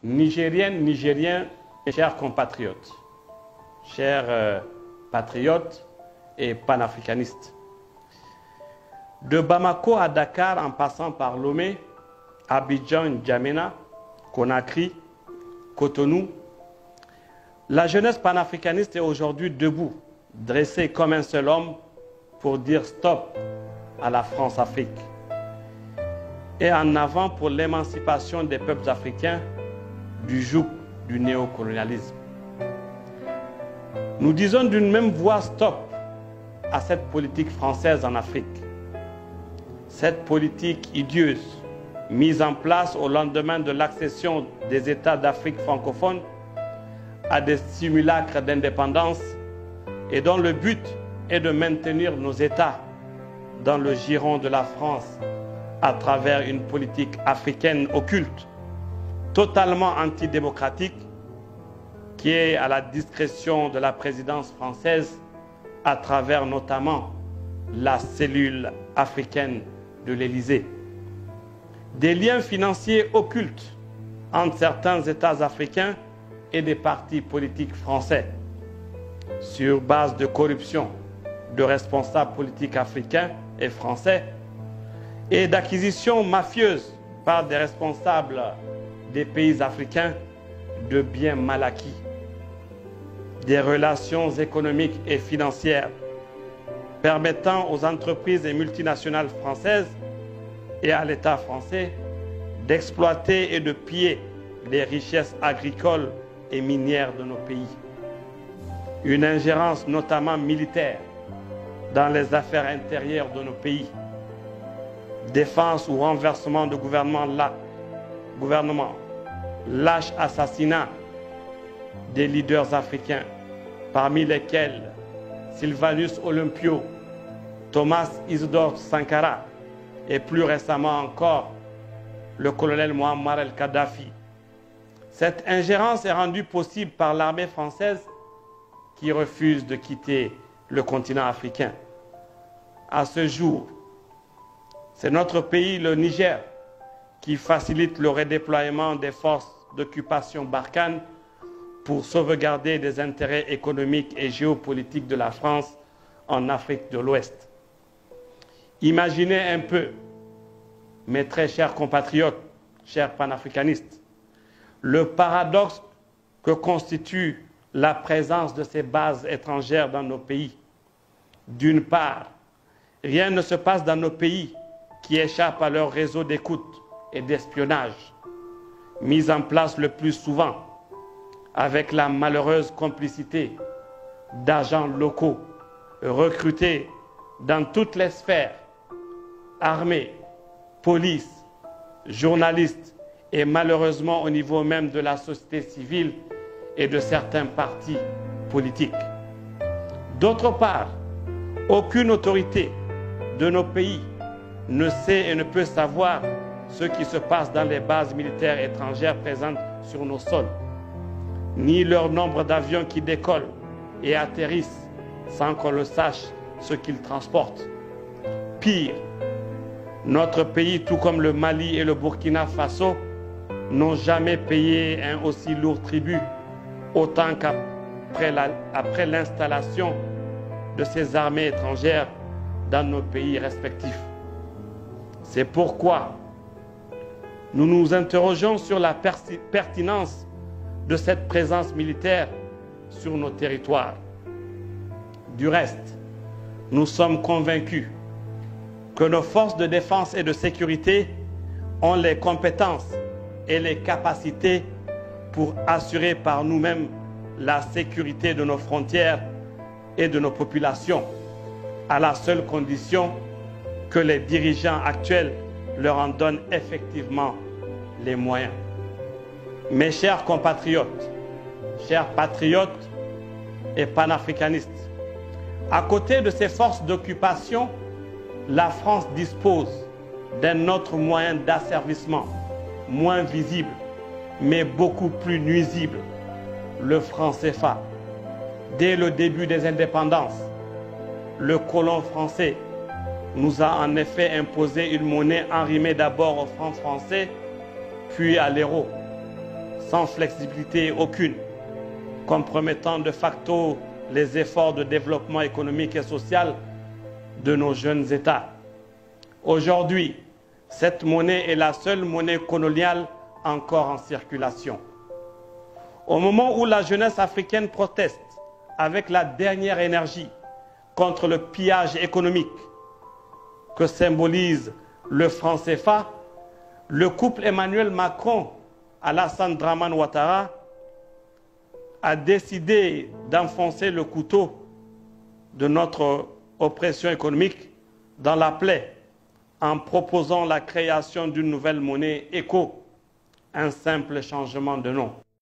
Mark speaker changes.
Speaker 1: Nigériennes, Nigériens, chers compatriotes, chers patriotes et panafricanistes. De Bamako à Dakar, en passant par Lomé, Abidjan, N'Djamena, Conakry, Cotonou, la jeunesse panafricaniste est aujourd'hui debout, dressée comme un seul homme pour dire stop à la France-Afrique et en avant pour l'émancipation des peuples africains du joug du néocolonialisme. Nous disons d'une même voix stop à cette politique française en Afrique. Cette politique idieuse, mise en place au lendemain de l'accession des États d'Afrique francophone à des simulacres d'indépendance et dont le but est de maintenir nos États dans le giron de la France à travers une politique africaine occulte, totalement antidémocratique, qui est à la discrétion de la présidence française à travers notamment la cellule africaine de l'Élysée. Des liens financiers occultes entre certains États africains et des partis politiques français, sur base de corruption de responsables politiques africains et français et d'acquisition mafieuse par des responsables des pays africains de biens mal acquis, des relations économiques et financières permettant aux entreprises et multinationales françaises et à l'État français d'exploiter et de piller les richesses agricoles et minières de nos pays. Une ingérence notamment militaire dans les affaires intérieures de nos pays, défense ou renversement de gouvernement, lâche assassinat des leaders africains, parmi lesquels Sylvanus Olympio, Thomas Isidore Sankara et plus récemment encore le colonel Muammar el-Kadhafi. Cette ingérence est rendue possible par l'armée française qui refuse de quitter le continent africain. À ce jour, c'est notre pays, le Niger, qui facilite le redéploiement des forces d'occupation Barkhane pour sauvegarder des intérêts économiques et géopolitiques de la France en Afrique de l'Ouest. Imaginez un peu, mes très chers compatriotes, chers panafricanistes, le paradoxe que constitue la présence de ces bases étrangères dans nos pays. D'une part, rien ne se passe dans nos pays qui échappe à leur réseau d'écoute et d'espionnage, mis en place le plus souvent avec la malheureuse complicité d'agents locaux recrutés dans toutes les sphères, armée, police, journalistes et malheureusement au niveau même de la société civile et de certains partis politiques. D'autre part, aucune autorité de nos pays ne sait et ne peut savoir ce qui se passe dans les bases militaires étrangères présentes sur nos sols, ni leur nombre d'avions qui décollent et atterrissent sans qu'on le sache ce qu'ils transportent. Pire, notre pays, tout comme le Mali et le Burkina Faso, n'ont jamais payé un aussi lourd tribut, autant qu'après l'installation de ces armées étrangères dans nos pays respectifs. C'est pourquoi nous nous interrogeons sur la pertinence de cette présence militaire sur nos territoires. Du reste, nous sommes convaincus que nos forces de défense et de sécurité ont les compétences et les capacités pour assurer par nous-mêmes la sécurité de nos frontières et de nos populations, à la seule condition que les dirigeants actuels leur en donnent effectivement les moyens. Mes chers compatriotes, chers patriotes et panafricanistes, à côté de ces forces d'occupation, la France dispose d'un autre moyen d'asservissement, moins visible, mais beaucoup plus nuisible, le franc CFA. Dès le début des indépendances, le colon français nous a en effet imposé une monnaie enrimée d'abord au franc français, puis à l'euro. sans flexibilité aucune, compromettant de facto les efforts de développement économique et social de nos jeunes États. Aujourd'hui, cette monnaie est la seule monnaie coloniale encore en circulation. Au moment où la jeunesse africaine proteste avec la dernière énergie contre le pillage économique que symbolise le franc CFA, le couple Emmanuel Macron-Alassane Dramane Ouattara a décidé d'enfoncer le couteau de notre oppression économique dans la plaie en proposant la création d'une nouvelle monnaie éco, un simple changement de nom.